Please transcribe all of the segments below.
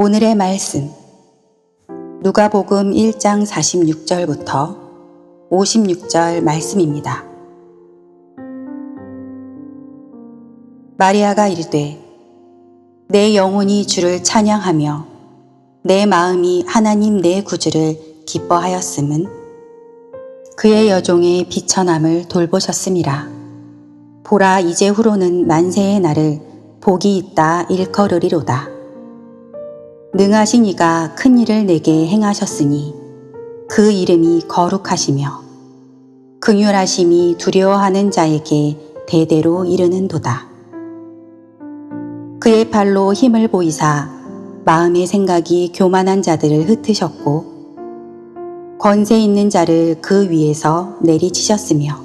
오늘의 말씀 누가복음 1장 46절부터 56절 말씀입니다. 마리아가 이르되 내 영혼이 주를 찬양하며 내 마음이 하나님 내 구주를 기뻐하였음은 그의 여종의 비천함을 돌보셨음이라. 보라, 이제후로는 만세의 날을 복이 있다 일컬으리로다. 능하신 이가 큰 일을 내게 행하셨으니 그 이름이 거룩하시며 긍휼하심이 두려워하는 자에게 대대로 이르는도다. 그의 팔로 힘을 보이사 마음의 생각이 교만한 자들을 흩으셨고 권세 있는 자를 그 위에서 내리치셨으며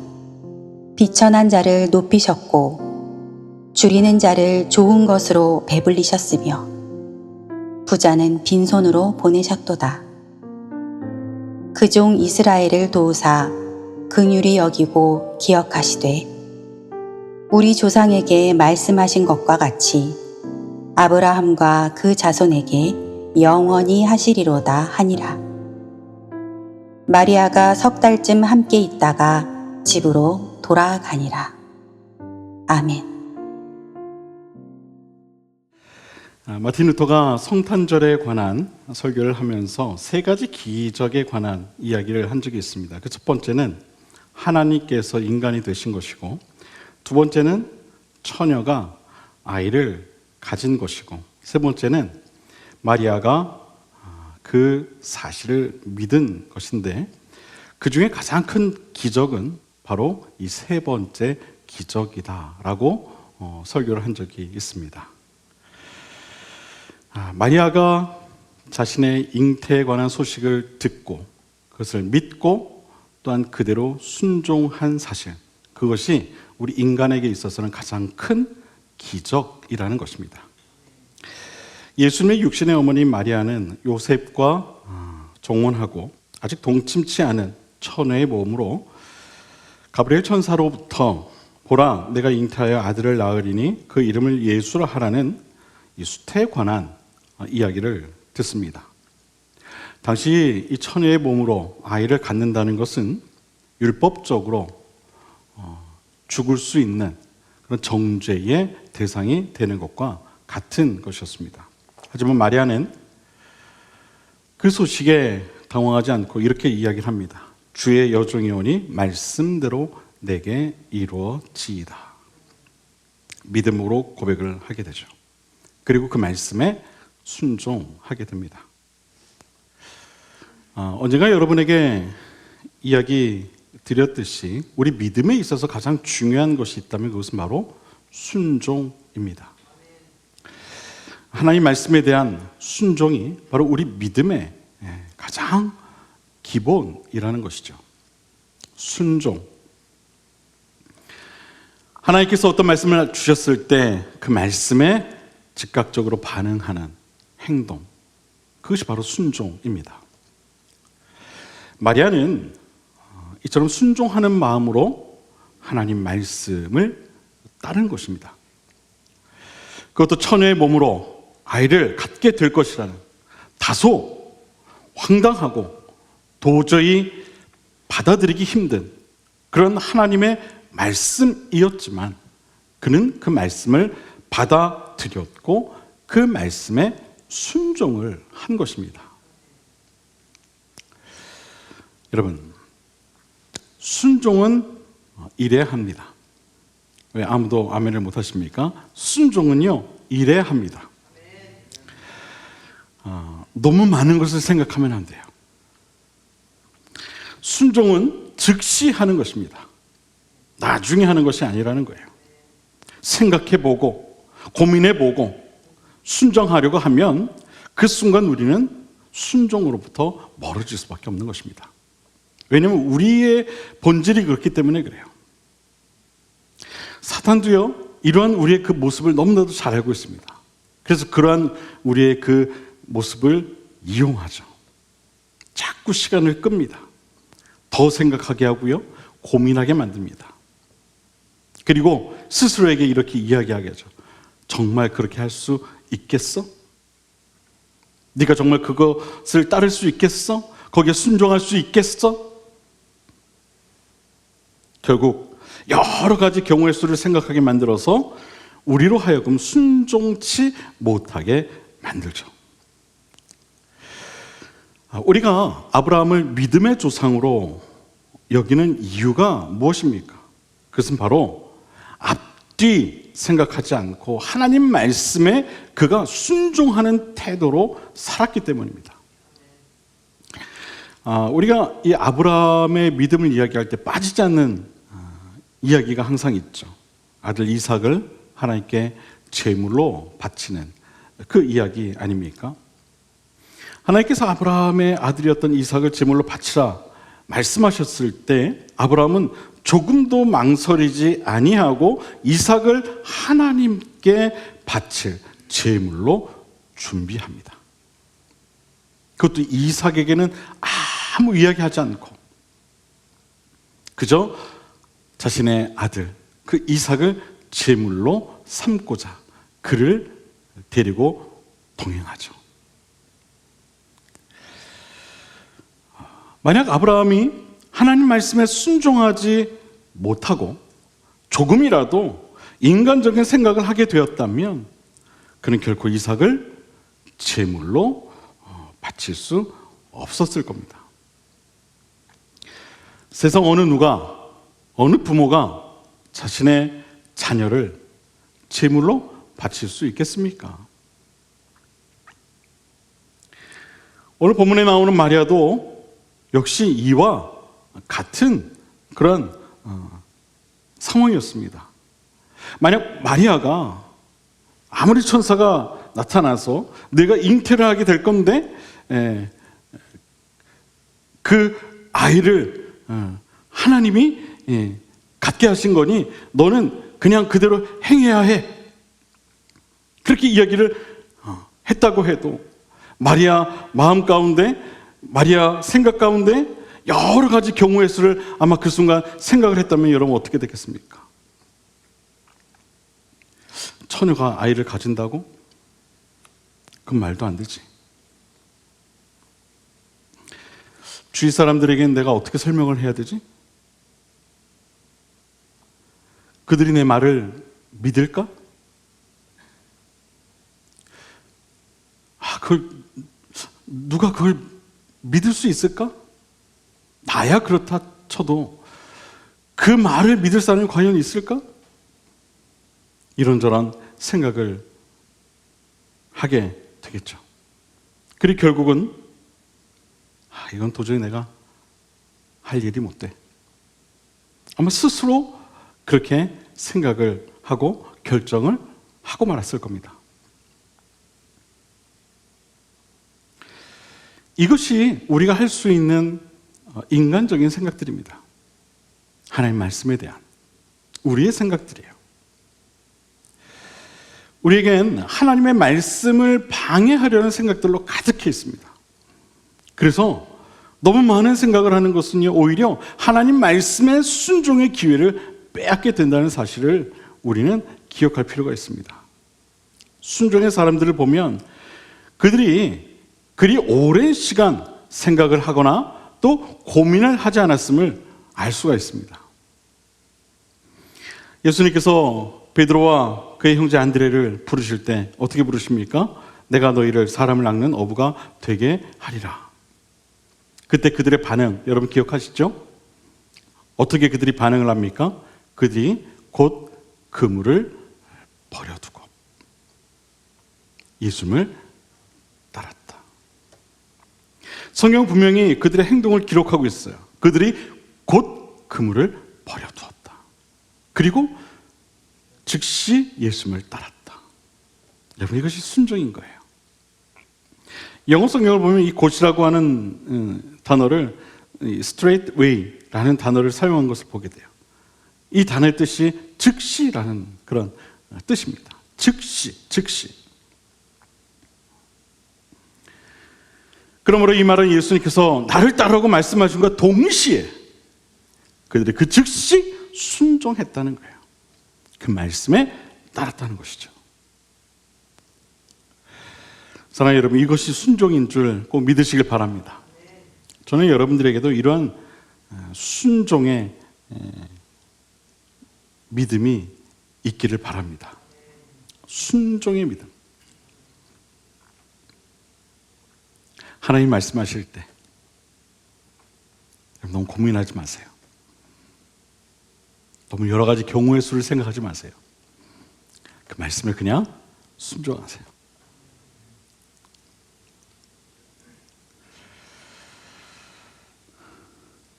비천한 자를 높이셨고 줄이는 자를 좋은 것으로 배불리셨으며 부자는 빈손으로 보내셨도다. 그 종 이스라엘을 도우사 긍휼히 여기고 기억하시되 우리 조상에게 말씀하신 것과 같이 아브라함과 그 자손에게 영원히 하시리로다 하니라. 마리아가 3달쯤 함께 있다가 집으로 돌아가니라. 아멘. 마틴 루터가 성탄절에 관한 설교를 하면서 세 가지 기적에 관한 이야기를 한 적이 있습니다. 그 첫 번째는 하나님께서 인간이 되신 것이고, 두 번째는 처녀가 아이를 가진 것이고, 세 번째는 마리아가 그 사실을 믿은 것인데, 그 중에 가장 큰 기적은 바로 이 세 번째 기적이다라고 설교를 한 적이 있습니다. 마리아가 자신의 잉태에 관한 소식을 듣고 그것을 믿고 또한 그대로 순종한 사실, 그것이 우리 인간에게 있어서는 가장 큰 기적이라는 것입니다. 예수님의 육신의 어머니 마리아는 요셉과 종혼하고 아직 동침치 않은 처녀의 몸으로 가브리엘 천사로부터 보라, 내가 잉태하여 아들을 낳으리니 그 이름을 예수라 하라는 이 수태에 관한 이야기를 듣습니다. 당시 이 처녀의 몸으로 아이를 갖는다는 것은 율법적으로 죽을 수 있는 그런 정죄의 대상이 되는 것과 같은 것이었습니다. 하지만 마리아는 그 소식에 당황하지 않고 이렇게 이야기를 합니다. 주의 여종이 오니 말씀대로 내게 이루어지이다. 믿음으로 고백을 하게 되죠. 그리고 그 말씀에 순종하게 됩니다. 언젠가 여러분에게 이야기 드렸듯이 우리 믿음에 있어서 가장 중요한 것이 있다면 그것은 바로 순종입니다. 하나님 말씀에 대한 순종이 바로 우리 믿음의 가장 기본이라는 것이죠. 순종. 하나님께서 어떤 말씀을 주셨을 때 그 말씀에 즉각적으로 반응하는 행동, 그것이 바로 순종입니다. 마리아는 이처럼 순종하는 마음으로 하나님 말씀을 따른 것입니다. 그것도 처녀의 몸으로 아이를 갖게 될 것이라는 다소 황당하고 도저히 받아들이기 힘든 그런 하나님의 말씀이었지만 그는 그 말씀을 받아들였고 그 말씀에 순종을 한 것입니다. 여러분, 순종은 이래야 합니다. 왜 아무도 아멘을 못 하십니까? 순종은요, 이래야 합니다. 너무 많은 것을 생각하면 안 돼요. 순종은 즉시 하는 것입니다. 나중에 하는 것이 아니라는 거예요. 생각해보고 고민해보고 순종하려고 하면 그 순간 우리는 순종으로부터 멀어질 수밖에 없는 것입니다. 왜냐하면 우리의 본질이 그렇기 때문에 그래요. 사탄도요, 이러한 우리의 그 모습을 너무나도 잘 알고 있습니다. 그래서 그러한 우리의 그 모습을 이용하죠. 자꾸 시간을 끕니다. 더 생각하게 하고요, 고민하게 만듭니다. 그리고 스스로에게 이렇게 이야기하게 하죠. 정말 그렇게 할 수 있겠어? 네가 정말 그것을 따를 수 있겠어? 거기에 순종할 수 있겠어? 결국 여러 가지 경우의 수를 생각하게 만들어서 우리로 하여금 순종치 못하게 만들죠. 우리가 아브라함을 믿음의 조상으로 여기는 이유가 무엇입니까? 그것은 바로 앞뒤 생각하지 않고 하나님 말씀에 그가 순종하는 태도로 살았기 때문입니다. 우리가 이 아브라함의 믿음을 이야기할 때 빠지지 않는 이야기가 항상 있죠. 아들 이삭을 하나님께 제물로 바치는 그 이야기 아닙니까? 하나님께서 아브라함의 아들이었던 이삭을 제물로 바치라 말씀하셨을 때 아브라함은 조금도 망설이지 아니하고 이삭을 하나님께 바칠 제물로 준비합니다. 그것도 이삭에게는 아무 이야기하지 않고 그저 자신의 아들 그 이삭을 제물로 삼고자 그를 데리고 동행하죠. 만약 아브라함이 하나님 말씀에 순종하지 못하고 조금이라도 인간적인 생각을 하게 되었다면 그는 결코 이삭을 제물로 바칠 수 없었을 겁니다. 세상 어느 누가 어느 부모가 자신의 자녀를 제물로 바칠 수 있겠습니까? 오늘 본문에 나오는 마리아도 역시 이와 같은 그런 상황이었습니다. 만약 마리아가 아무리 천사가 나타나서 내가 잉태를 하게 될 건데 그 아이를 하나님이 갖게 하신 거니 너는 그냥 그대로 행해야 해. 그렇게 이야기를 했다고 해도 마리아 마음 가운데 마리아 생각 가운데 여러 가지 경우의 수를 아마 그 순간 생각을 했다면 여러분 어떻게 되겠습니까? 처녀가 아이를 가진다고? 그건 말도 안 되지. 주위 사람들에게는 내가 어떻게 설명을 해야 되지? 그들이 내 말을 믿을까? 누가 그걸 믿을 수 있을까? 나야 그렇다 쳐도 그 말을 믿을 사람이 과연 있을까? 이런저런 생각을 하게 되겠죠. 그리고 결국은 이건 도저히 내가 할 일이 못 돼. 아마 스스로 그렇게 생각을 하고 결정을 하고 말았을 겁니다. 이것이 우리가 할 수 있는 인간적인 생각들입니다. 하나님 말씀에 대한 우리의 생각들이에요. 우리에겐 하나님의 말씀을 방해하려는 생각들로 가득해 있습니다. 그래서 너무 많은 생각을 하는 것은요, 오히려 하나님 말씀의 순종의 기회를 빼앗게 된다는 사실을 우리는 기억할 필요가 있습니다. 순종의 사람들을 보면 그들이 그리 오랜 시간 생각을 하거나 또 고민을 하지 않았음을 알 수가 있습니다. 예수님께서 베드로와 그의 형제 안드레를 부르실 때 어떻게 부르십니까? 내가 너희를 사람을 낚는 어부가 되게 하리라. 그때 그들의 반응 여러분 기억하시죠? 어떻게 그들이 반응을 합니까? 그들이 곧 그물을 버려두고 예수님을 따랐다. 성경 분명히 그들의 행동을 기록하고 있어요. 그들이 곧 그물을 버려두었다. 그리고 즉시 예수님을 따랐다. 여러분 이것이 순종인 거예요. 영어 성경을 보면 이 곧이라고 하는 단어를 straight way라는 단어를 사용한 것을 보게 돼요. 이 단어의 뜻이 즉시라는 그런 뜻입니다. 즉시. 그러므로 이 말은 예수님께서 나를 따르라고 말씀하신 것과 동시에 그들이 그 즉시 순종했다는 거예요. 그 말씀에 따랐다는 것이죠. 사랑하는 여러분, 이것이 순종인 줄 꼭 믿으시길 바랍니다. 저는 여러분들에게도 이러한 순종의 믿음이 있기를 바랍니다. 순종의 믿음. 하나님 말씀하실 때 너무 고민하지 마세요. 너무 여러 가지 경우의 수를 생각하지 마세요. 그 말씀에 그냥 순종하세요.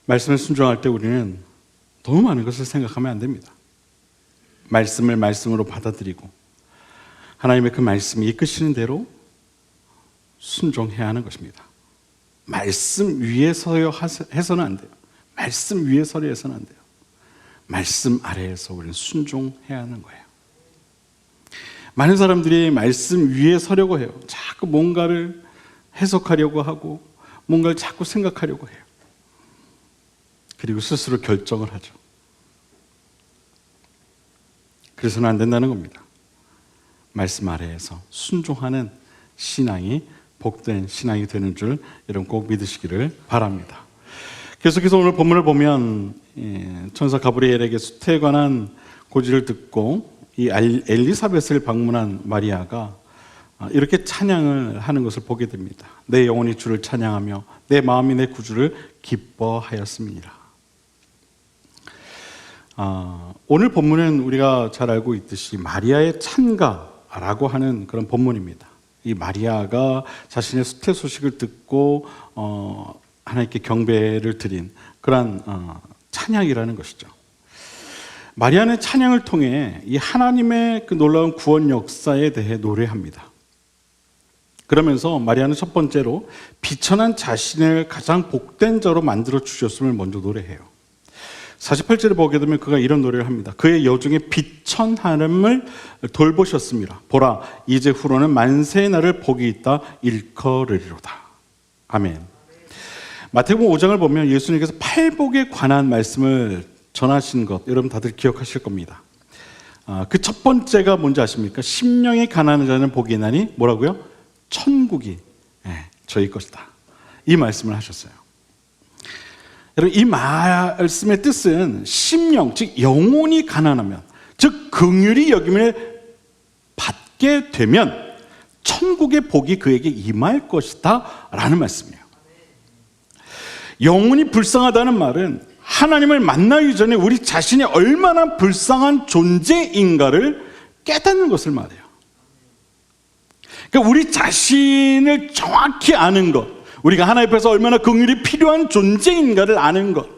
말씀에 순종할 때 우리는 너무 많은 것을 생각하면 안 됩니다. 말씀을 말씀으로 받아들이고 하나님의 그 말씀이 이끄시는 대로 순종해야 하는 것입니다. 말씀 위에 서려 해서는 안 돼요. 말씀 위에 서려 해서는 안 돼요. 말씀 아래에서 우리는 순종해야 하는 거예요. 많은 사람들이 말씀 위에 서려고 해요. 자꾸 뭔가를 해석하려고 하고 뭔가를 자꾸 생각하려고 해요. 그리고 스스로 결정을 하죠. 그래서는 안 된다는 겁니다. 말씀 아래에서 순종하는 신앙이 복된 신앙이 되는 줄 여러분 꼭 믿으시기를 바랍니다. 계속해서 오늘 본문을 보면 천사 가브리엘에게 수태에 관한 고지를 듣고 이 엘리사벳을 방문한 마리아가 이렇게 찬양을 하는 것을 보게 됩니다. 내 영혼이 주를 찬양하며 내 마음이 내 구주를 기뻐하였음이니라. 오늘 본문은 우리가 잘 알고 있듯이 마리아의 찬가라고 하는 그런 본문입니다. 이 마리아가 자신의 수태 소식을 듣고 하나님께 경배를 드린 그런 찬양이라는 것이죠. 마리아는 찬양을 통해 이 하나님의 그 놀라운 구원 역사에 대해 노래합니다. 그러면서 마리아는 첫 번째로 비천한 자신을 가장 복된 자로 만들어 주셨음을 먼저 노래해요. 48절에 보게 되면 그가 이런 노래를 합니다. 그의 여중에 비천함을 돌보셨습니다. 보라, 이제 후로는 만세의 날을 복이 있다 일컬으리로다. 아멘. 마태복음 5장을 보면 예수님께서 팔복에 관한 말씀을 전하신 것 여러분 다들 기억하실 겁니다. 그 첫 번째가 뭔지 아십니까? 심령이 가난한 자는 복이 있나니 뭐라고요? 천국이 저희 것이다. 이 말씀을 하셨어요. 여러분, 이 말씀의 뜻은 심령, 즉 영혼이 가난하면, 즉 긍휼히 여김을 받게 되면 천국의 복이 그에게 임할 것이다 라는 말씀이에요. 영혼이 불쌍하다는 말은 하나님을 만나기 전에 우리 자신이 얼마나 불쌍한 존재인가를 깨닫는 것을 말해요. 그러니까 우리 자신을 정확히 아는 것, 우리가 하나님 앞에서 얼마나 긍휼이 필요한 존재인가를 아는 것,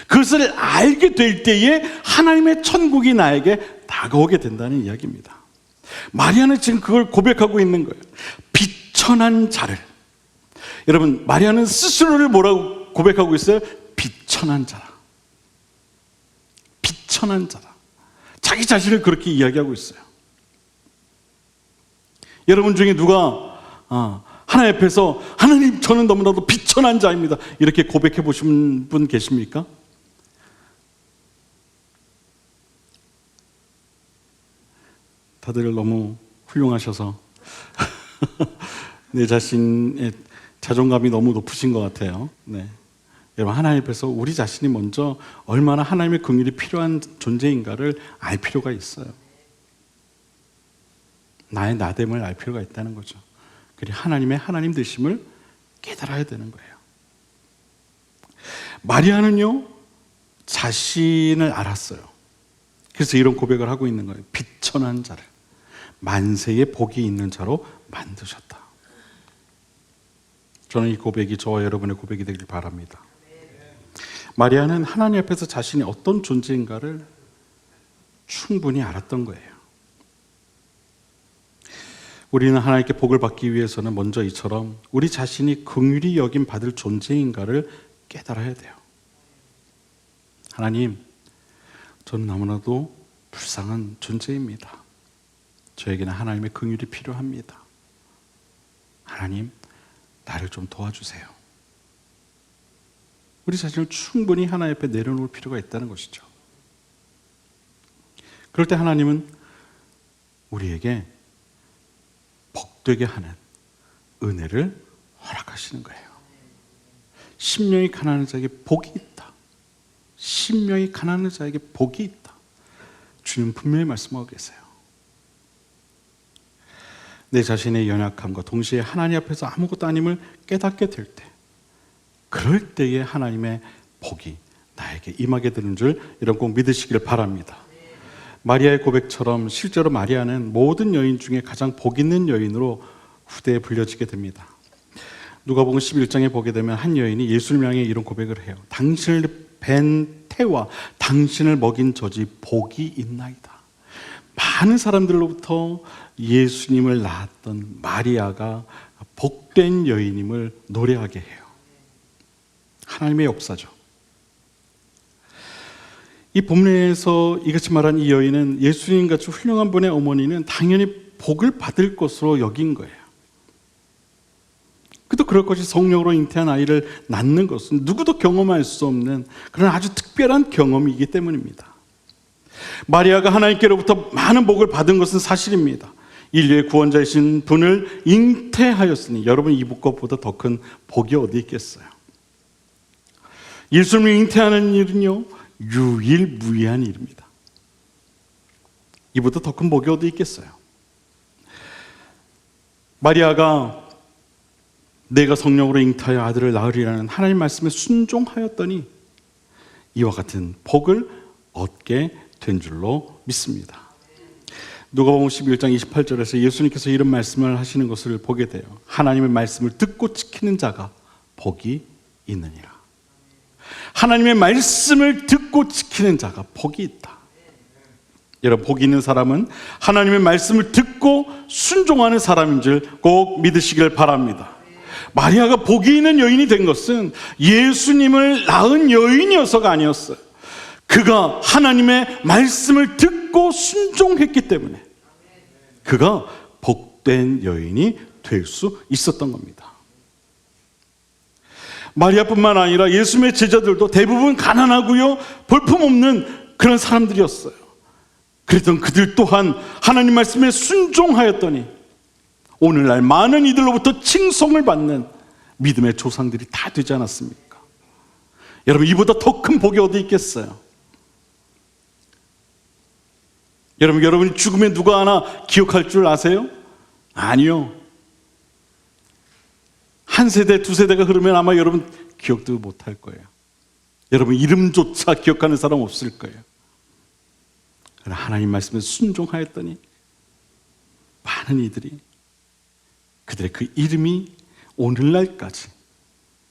그것을 알게 될 때에 하나님의 천국이 나에게 다가오게 된다는 이야기입니다. 마리아는 지금 그걸 고백하고 있는 거예요. 비천한 자를. 여러분, 마리아는 스스로를 뭐라고 고백하고 있어요? 비천한 자라. 비천한 자라. 자기 자신을 그렇게 이야기하고 있어요. 여러분 중에 누가 하나님 앞에서 하나님 저는 너무나도 비천한 자입니다 이렇게 고백해 보신 분 계십니까? 다들 너무 훌륭하셔서 내 자신의 자존감이 너무 높으신 것 같아요. 네. 여러분, 하나님 앞에서 우리 자신이 먼저 얼마나 하나님의 긍휼이 필요한 존재인가를 알 필요가 있어요. 나의 나됨을 알 필요가 있다는 거죠. 그리고 하나님의 하나님 되심을 깨달아야 되는 거예요. 마리아는요, 자신을 알았어요. 그래서 이런 고백을 하고 있는 거예요. 비천한 자를 만세의 복이 있는 자로 만드셨다. 저는 이 고백이 저와 여러분의 고백이 되길 바랍니다. 마리아는 하나님 앞에서 자신이 어떤 존재인가를 충분히 알았던 거예요. 우리는 하나님께 복을 받기 위해서는 먼저 이처럼 우리 자신이 긍휼히 여김 받을 존재인가를 깨달아야 돼요. 하나님, 저는 너무나도 불쌍한 존재입니다. 저에게는 하나님의 긍휼이 필요합니다. 하나님, 나를 좀 도와주세요. 우리 자신을 충분히 하나님 앞에 내려놓을 필요가 있다는 것이죠. 그럴 때 하나님은 우리에게 복되게 하는 은혜를 허락하시는 거예요. 심령이 가난한 자에게 복이 있다. 심령이 가난한 자에게 복이 있다. 주님 분명히 말씀하고 계세요. 내 자신의 연약함과 동시에 하나님 앞에서 아무것도 아님을 깨닫게 될 때, 그럴 때에 하나님의 복이 나에게 임하게 되는 줄 여러분 꼭 믿으시길 바랍니다. 마리아의 고백처럼 실제로 마리아는 모든 여인 중에 가장 복 있는 여인으로 후대에 불려지게 됩니다. 누가복음 11장에 보게 되면 한 여인이 예수님을 향해 이런 고백을 해요. 당신을 뵌 태와 당신을 먹인 젖이 복이 있나이다. 많은 사람들로부터 예수님을 낳았던 마리아가 복된 여인임을 노래하게 해요. 하나님의 역사죠. 이 본문에서 이같이 말한 이 여인은 예수님같이 훌륭한 분의 어머니는 당연히 복을 받을 것으로 여긴 거예요. 그도 그럴 것이 성령으로 잉태한 아이를 낳는 것은 누구도 경험할 수 없는 그런 아주 특별한 경험이기 때문입니다. 마리아가 하나님께로부터 많은 복을 받은 것은 사실입니다. 인류의 구원자이신 분을 잉태하였으니 여러분 이 것보다 더 큰 복이 어디 있겠어요? 예수님을 잉태하는 일은요 유일무이한 일입니다. 이보다 더 큰 복이 어디 있겠어요? 마리아가 내가 성령으로 잉태하여 아들을 낳으리라는 하나님 말씀에 순종하였더니 이와 같은 복을 얻게 된 줄로 믿습니다. 누가복음 11장 28절에서 예수님께서 이런 말씀을 하시는 것을 보게 돼요. 하나님의 말씀을 듣고 지키는 자가 복이 있느니라. 하나님의 말씀을 듣고 지키는 자가 복이 있다. 여러분, 복이 있는 사람은 하나님의 말씀을 듣고 순종하는 사람인 줄 꼭 믿으시길 바랍니다. 마리아가 복이 있는 여인이 된 것은 예수님을 낳은 여인이어서가 아니었어요. 그가 하나님의 말씀을 듣고 순종했기 때문에 그가 복된 여인이 될 수 있었던 겁니다. 마리아뿐만 아니라 예수님의 제자들도 대부분 가난하고요 볼품없는 그런 사람들이었어요. 그랬던 그들 또한 하나님 말씀에 순종하였더니 오늘날 많은 이들로부터 칭송을 받는 믿음의 조상들이 다 되지 않았습니까? 여러분, 이보다 더 큰 복이 어디 있겠어요? 여러분이 죽으면 누가 하나 기억할 줄 아세요? 아니요. 한 세대, 두 세대가 흐르면 아마 여러분 기억도 못할 거예요. 여러분 이름조차 기억하는 사람 없을 거예요. 그러나 하나님 말씀에 순종하였더니 많은 이들이 그들의 그 이름이 오늘날까지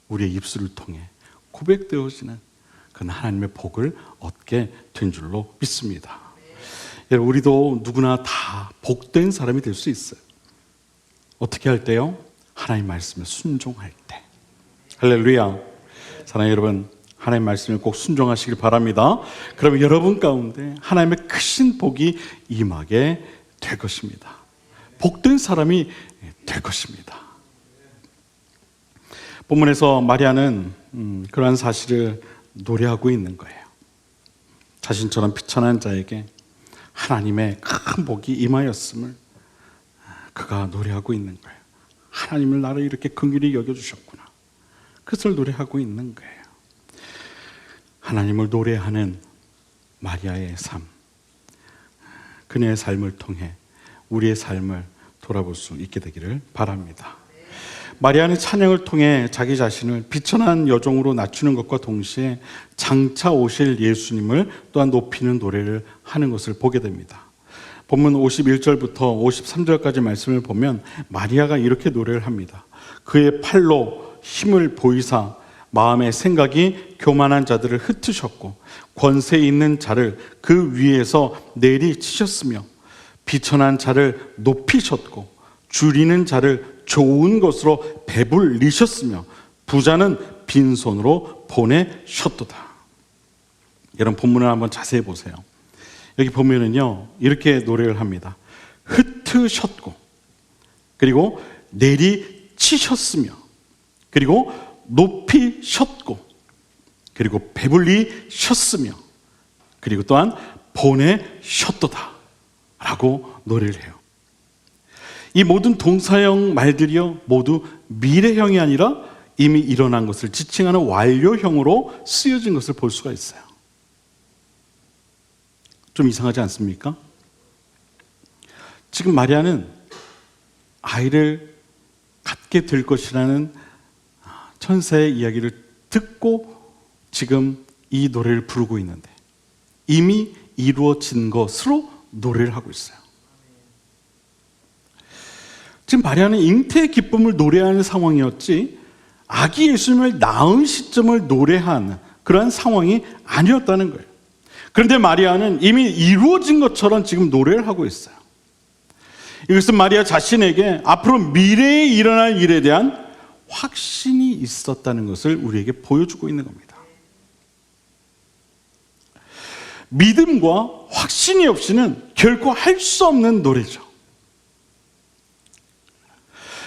우리의 입술을 통해 고백되어지는 그런 하나님의 복을 얻게 된 줄로 믿습니다. 여러분, 우리도 누구나 다 복된 사람이 될 수 있어요. 어떻게 할 때요? 하나님 말씀에 순종할 때. 할렐루야. 사랑하는 여러분, 하나님 말씀에 꼭 순종하시길 바랍니다. 그러면 여러분 가운데 하나님의 크신 복이 임하게 될 것입니다. 복된 사람이 될 것입니다. 본문에서 마리아는 그러한 사실을 노래하고 있는 거예요. 자신처럼 비천한 자에게 하나님의 큰 복이 임하였음을 그가 노래하고 있는 거예요. 하나님을 나를 이렇게 긍휼히 여겨주셨구나. 그것을 노래하고 있는 거예요. 하나님을 노래하는 마리아의 삶, 그녀의 삶을 통해 우리의 삶을 돌아볼 수 있게 되기를 바랍니다. 마리아는 찬양을 통해 자기 자신을 비천한 여종으로 낮추는 것과 동시에 장차 오실 예수님을 또한 높이는 노래를 하는 것을 보게 됩니다. 본문 51절부터 53절까지 말씀을 보면 마리아가 이렇게 노래를 합니다. 그의 팔로 힘을 보이사 마음의 생각이 교만한 자들을 흩으셨고 권세 있는 자를 그 위에서 내리치셨으며 비천한 자를 높이셨고 줄이는 자를 좋은 것으로 배불리셨으며 부자는 빈손으로 보내셨도다. 여러분, 본문을 한번 자세히 보세요. 여기 보면은요 이렇게 노래를 합니다. 흩으셨고 그리고 내리치셨으며 그리고 높이셨고 그리고 배불리셨으며 그리고 또한 보내셨도다 라고 노래를 해요. 이 모든 동사형 말들이요 모두 미래형이 아니라 이미 일어난 것을 지칭하는 완료형으로 쓰여진 것을 볼 수가 있어요. 좀 이상하지 않습니까? 지금 마리아는 아이를 갖게 될 것이라는 천사의 이야기를 듣고 지금 이 노래를 부르고 있는데 이미 이루어진 것으로 노래를 하고 있어요. 지금 마리아는 잉태의 기쁨을 노래하는 상황이었지 아기 예수님을 낳은 시점을 노래한 그러한 상황이 아니었다는 거예요. 그런데 마리아는 이미 이루어진 것처럼 지금 노래를 하고 있어요. 이것은 마리아 자신에게 앞으로 미래에 일어날 일에 대한 확신이 있었다는 것을 우리에게 보여주고 있는 겁니다. 믿음과 확신이 없이는 결코 할 수 없는 노래죠.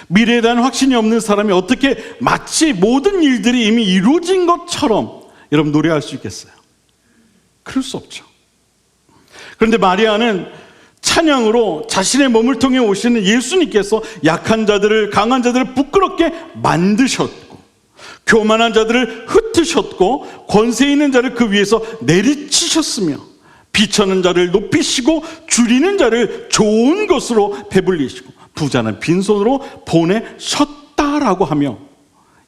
미래에 대한 확신이 없는 사람이 어떻게 마치 모든 일들이 이미 이루어진 것처럼 여러분 노래할 수 있겠어요? 그럴 수 없죠. 그런데 마리아는 찬양으로 자신의 몸을 통해 오시는 예수님께서 약한 자들을, 강한 자들을 부끄럽게 만드셨고 교만한 자들을 흩으셨고 권세 있는 자를 그 위에서 내리치셨으며 비천한 자를 높이시고 줄이는 자를 좋은 것으로 배불리시고 부자는 빈손으로 보내셨다라고 하며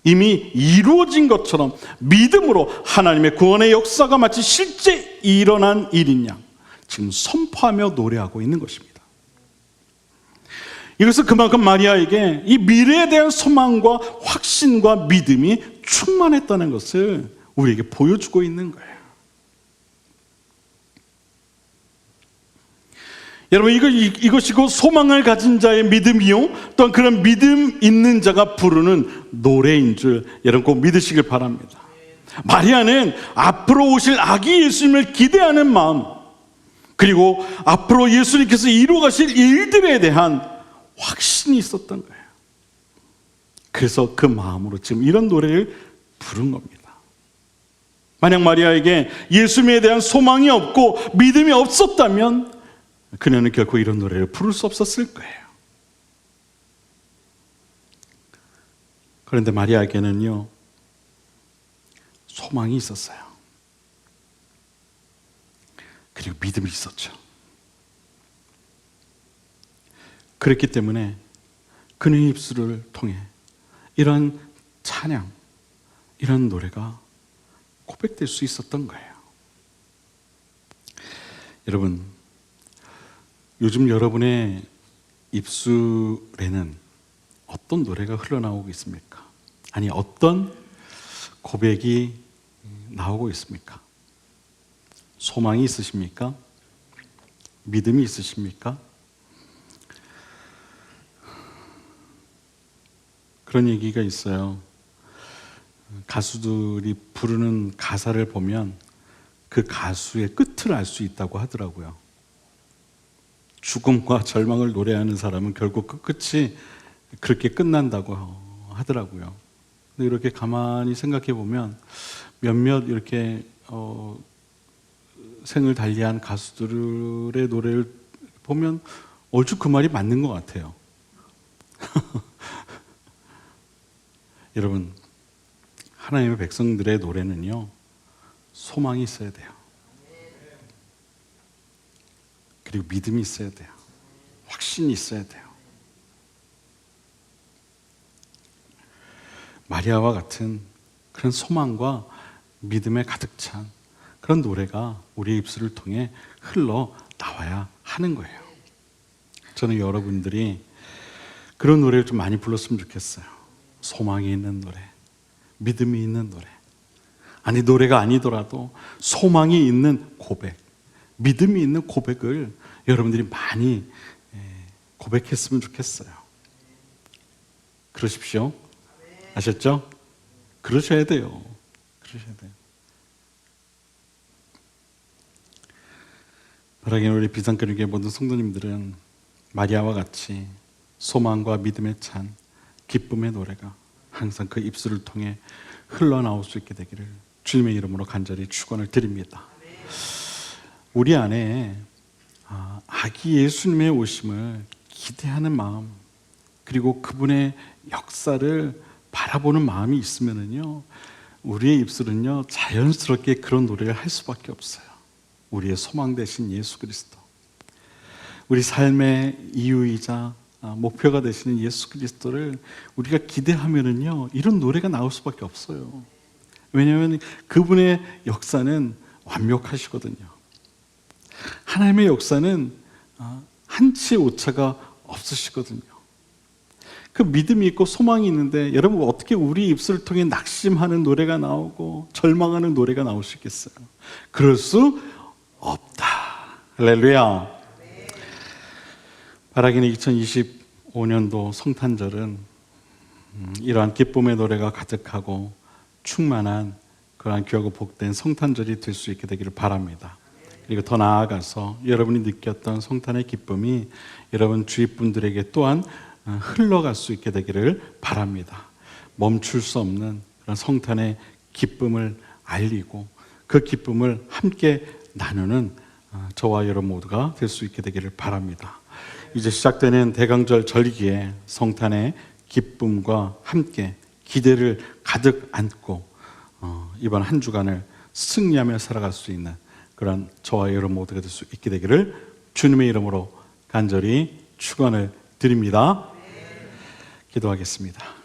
이미 이루어진 것처럼 믿음으로 하나님의 구원의 역사가 마치 실제 일어난 일인 양 지금 선포하며 노래하고 있는 것입니다. 이것은 그만큼 마리아에게 이 미래에 대한 소망과 확신과 믿음이 충만했다는 것을 우리에게 보여주고 있는 거예요. 여러분 이것이 곧 소망을 가진 자의 믿음이요 또한 그런 믿음 있는 자가 부르는 노래인 줄 여러분 꼭 믿으시길 바랍니다. 마리아는 앞으로 오실 아기 예수님을 기대하는 마음 그리고 앞으로 예수님께서 이루어 가실 일들에 대한 확신이 있었던 거예요. 그래서 그 마음으로 지금 이런 노래를 부른 겁니다. 만약 마리아에게 예수님에 대한 소망이 없고 믿음이 없었다면 그녀는 결코 이런 노래를 부를 수 없었을 거예요. 그런데 마리아에게는요 소망이 있었어요. 그리고 믿음이 있었죠. 그렇기 때문에 그녀의 입술을 통해 이런 찬양, 이런 노래가 고백될 수 있었던 거예요. 여러분, 요즘 여러분의 입술에는 어떤 노래가 흘러나오고 있습니까? 아니, 어떤 고백이 나오고 있습니까? 소망이 있으십니까? 믿음이 있으십니까? 그런 얘기가 있어요. 가수들이 부르는 가사를 보면 그 가수의 끝을 알 수 있다고 하더라고요. 죽음과 절망을 노래하는 사람은 결국 그 끝이 그렇게 끝난다고 하더라고요. 근데 이렇게 가만히 생각해 보면 몇몇 이렇게 생을 달리한 가수들의 노래를 보면 얼추 그 말이 맞는 것 같아요. 여러분, 하나님의 백성들의 노래는요 소망이 있어야 돼요. 그리고 믿음이 있어야 돼요. 확신이 있어야 돼요. 마리아와 같은 그런 소망과 믿음에 가득 찬 그런 노래가 우리의 입술을 통해 흘러나와야 하는 거예요. 저는 여러분들이 그런 노래를 좀 많이 불렀으면 좋겠어요. 소망이 있는 노래, 믿음이 있는 노래. 아니, 노래가 아니더라도 소망이 있는 고백, 믿음이 있는 고백을 여러분들이 많이 고백했으면 좋겠어요. 그러십시오. 아셨죠? 그러셔야 돼요. 그러셔야 돼요. 바라기는 우리 비상교육의 모든 성도님들은 마리아와 같이 소망과 믿음에 찬 기쁨의 노래가 항상 그 입술을 통해 흘러나올 수 있게 되기를 주님의 이름으로 간절히 축원을 드립니다. 우리 안에 아기 예수님의 오심을 기대하는 마음, 그리고 그분의 역사를 바라보는 마음이 있으면은요, 우리의 입술은요 자연스럽게 그런 노래를 할 수밖에 없어요. 우리의 소망 되신 예수 그리스도, 우리 삶의 이유이자 목표가 되시는 예수 그리스도를 우리가 기대하면은요 이런 노래가 나올 수밖에 없어요. 왜냐하면 그분의 역사는 완벽하시거든요. 하나님의 역사는 한치의 오차가 없으시거든요. 그 믿음이 있고 소망이 있는데 여러분 어떻게 우리 입술을 통해 낙심하는 노래가 나오고 절망하는 노래가 나올 수 있겠어요? 그럴 수 없다. 할렐루야. 바라기는 2025년도 성탄절은 이러한 기쁨의 노래가 가득하고 충만한 그러한 귀하고 복된 성탄절이 될 수 있게 되기를 바랍니다. 그리고 더 나아가서 여러분이 느꼈던 성탄의 기쁨이 여러분 주위 분들에게 또한 흘러갈 수 있게 되기를 바랍니다. 멈출 수 없는 그런 성탄의 기쁨을 알리고 그 기쁨을 함께 나누는 저와 여러분 모두가 될 수 있게 되기를 바랍니다. 이제 시작되는 대강절 절기에 성탄의 기쁨과 함께 기대를 가득 안고 이번 한 주간을 승리하며 살아갈 수 있는 그런 저와 여러분 모두가 될 수 있게 되기를 주님의 이름으로 간절히 축원을 드립니다. 기도하겠습니다.